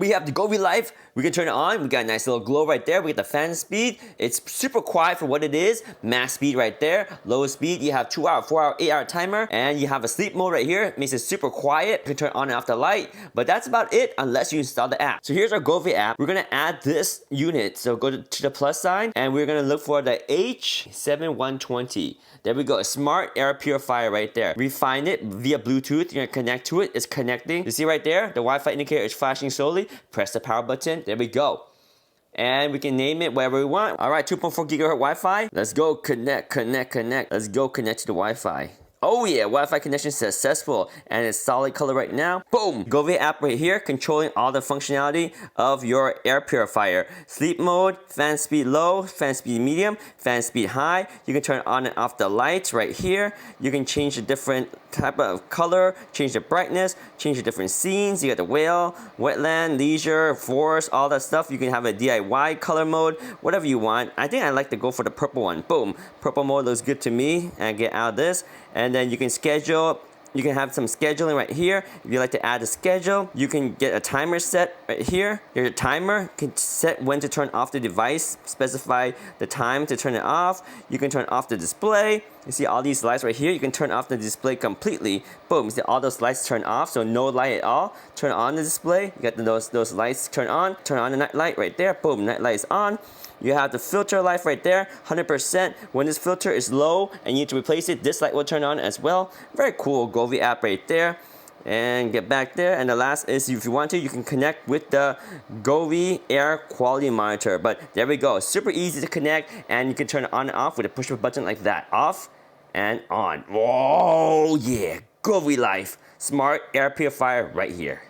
We have the Govee Life. We can turn it on. We got a nice little glow right there. We get the fan speed. It's super quiet for what it is. Max speed right there. Low speed. You have 2 hour, 4 hour, 8 hour timer. And you have a sleep mode right here. It makes it super quiet. You can turn on and off the light. But that's about it unless you install the app. So here's our Govee app. We're going to add this unit. So go to the plus sign. And we're going to look for the H7120. There we go. A smart air purifier right there. Refine it via Bluetooth. You're going to connect to it. It's connecting. You see right there? The Wi-Fi indicator is flashing slowly. Press the power button. There we go. And we can name it whatever we want. All right, 2.4 gigahertz Wi-Fi. Let's go connect. Let's go connect to the Wi-Fi. Oh yeah, Wi-Fi connection successful, and it's solid color right now. Boom! Govee app right here, controlling all the functionality of your air purifier. Sleep mode, fan speed low, fan speed medium, fan speed high. You can turn on and off the lights right here. You can change the different type of color, change the brightness, change the different scenes. You got the whale, wetland, leisure, forest, all that stuff. You can have a DIY color mode, whatever you want. I think I like to go for the purple one. Boom! Purple mode looks good to me, and get out of this. And then you can schedule, you can have some scheduling right here. If you like to add a schedule, you can get a timer set right here. Here's a timer. You can set when to turn off the device, specify the time to turn it off. You can turn off the display. You see all these lights right here. You can turn off the display completely. Boom, you see all those lights turn off, so no light at all. Turn on the display. You got those lights turn on the night light right there. Boom, night light is on. You have the filter light right there, 100%. When this filter is low and you need to replace it, this light will turn on as well. Very cool Govee app right there. And get back there. And the last is, if you want to, you can connect with the Govee air quality monitor. But there we go, super easy to connect, and you can turn it on and off with a push of a button like that. Off and on. Whoa, yeah, Govee Life. Smart air purifier right here.